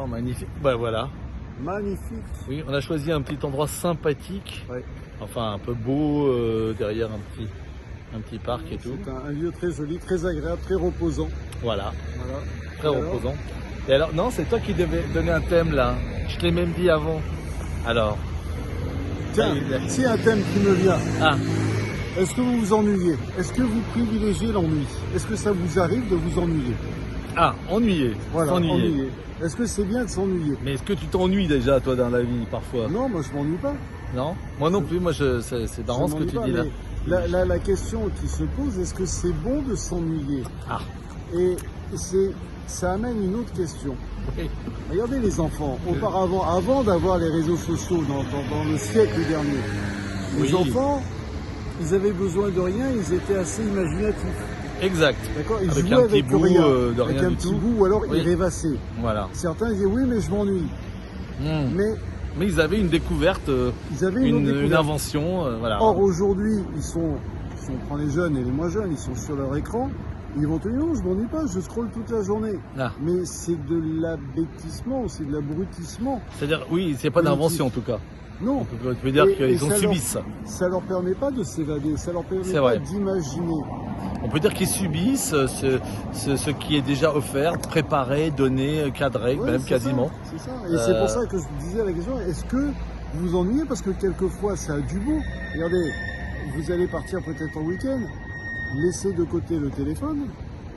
Alors magnifique, bah voilà. Magnifique. Oui, on a choisi un petit endroit sympathique, Ouais. enfin un peu beau, derrière un petit parc et tout. C'est un lieu très joli, très agréable, très reposant. Voilà, Voilà. très Et alors reposant. Et alors, non, c'est toi qui devais donner un thème là. Je te l'ai même dit avant. Alors, Tiens, c'est un thème qui me vient. ah, Est-ce que vous vous ennuyez? Est-ce que vous privilégiez l'ennui? Est-ce que ça vous arrive de vous ennuyer? ennuyé, Voilà, s'ennuyer. ennuyer. Est-ce que c'est bien de s'ennuyer? Mais est-ce que tu t'ennuies déjà toi dans la vie parfois? Non, moi je m'ennuie pas. Non, moi non plus. Moi, c'est marrant ce que tu dis là. Mais la question qui se pose, est-ce que c'est bon de s'ennuyer? Ah, Et ça amène une autre question. oui. Regardez les enfants, auparavant, avant d'avoir les réseaux sociaux dans le siècle dernier, les Oui. enfants, ils avaient besoin de rien, ils étaient assez imaginatifs. Exact. D'accord? Ils Avec jouaient un petit avec bout rien, de avec rien un du petit tout. bout, ou alors Oui. ils rêvassaient. Voilà. Certains disaient oui, mais je m'ennuie. Mais Mais ils avaient une découverte, ils avaient une autre une découverte. invention, voilà. Or aujourd'hui, si on prend les jeunes et les moins jeunes, ils sont sur leur écran, ils vont te dire non, je m'ennuie pas, je scrolle toute la journée. Ah. Mais c'est de l'abêtissement, c'est de l'abrutissement. C'est-à-dire, oui, c'est pas d'invention en tout cas. Non. On peut dire Et qu'ils ont ça subissent ça. Ça leur permet pas de s'évader, ça leur permet C'est pas vrai. d'imaginer. On peut dire qu'ils subissent ce qui est déjà offert, préparé, donné, cadré, Ouais, même c'est quasiment. ça, c'est ça. Et c'est pour ça que je disais à la question, est-ce que vous vous ennuyez? Parce que quelquefois, ça a du beau. Regardez, vous allez partir peut-être en week-end, laissez de côté le téléphone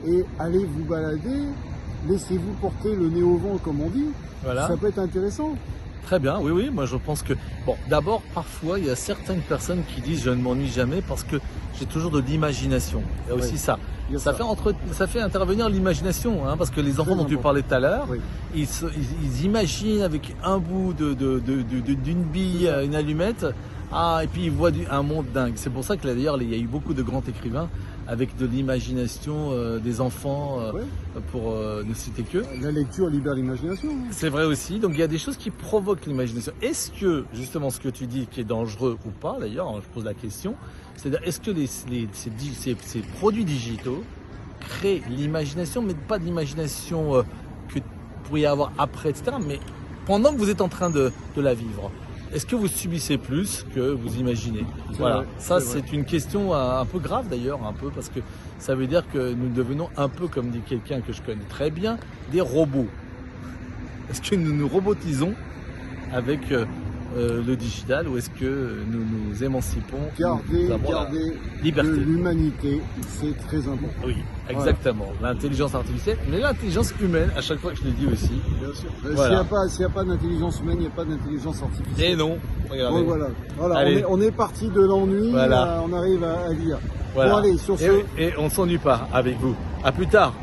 et allez vous balader, laissez-vous porter le nez au vent, comme on dit. Voilà. Ça peut être intéressant. Très bien, oui, oui, moi je pense que... Bon, d'abord, parfois, il y a certaines personnes qui disent « je ne m'ennuie jamais parce que j'ai toujours de l'imagination ». Il y a aussi Oui. ça. Il y a Ça fait intervenir l'imagination, hein, parce que les enfants dont tu important. parlais tout à l'heure, Oui. ils imaginent avec un bout d'une bille, une allumette, et puis ils voient un monde dingue. C'est pour ça que d'ailleurs, il y a eu beaucoup de grands écrivains avec de l'imagination des enfants, Ouais. pour ne citer que. La lecture libère l'imagination. Hein. C'est vrai aussi, donc il y a des choses qui provoquent l'imagination. Est-ce que, justement, ce que tu dis qui est dangereux ou pas, d'ailleurs, je pose la question, c'est-à-dire est-ce que ces produits digitaux créent l'imagination, mais pas de l'imagination que vous pourriez avoir après, etc., mais pendant que vous êtes en train de la vivre? Est-ce que vous subissez plus que vous imaginez? Voilà, vrai, ça c'est vrai. c'est une question un peu grave d'ailleurs, un peu, parce que ça veut dire que nous devenons un peu, comme dit quelqu'un que je connais très bien, des robots. Est-ce que nous nous robotisons avec le digital, ou est-ce que nous nous émancipons, nous avons la Garder liberté? de l'humanité, c'est très important. Oui, exactement. L'intelligence artificielle, mais l'intelligence humaine, à chaque fois que je le dis aussi. Bien sûr. Voilà. S'il n'y a pas d'intelligence humaine, il n'y a pas d'intelligence artificielle. Et non, regardez. Bon, voilà. Allez. On est parti de l'ennui, Voilà. on arrive à lire. Voilà. Bon allez, sur ce... Et on ne s'ennuie pas avec vous. À plus tard.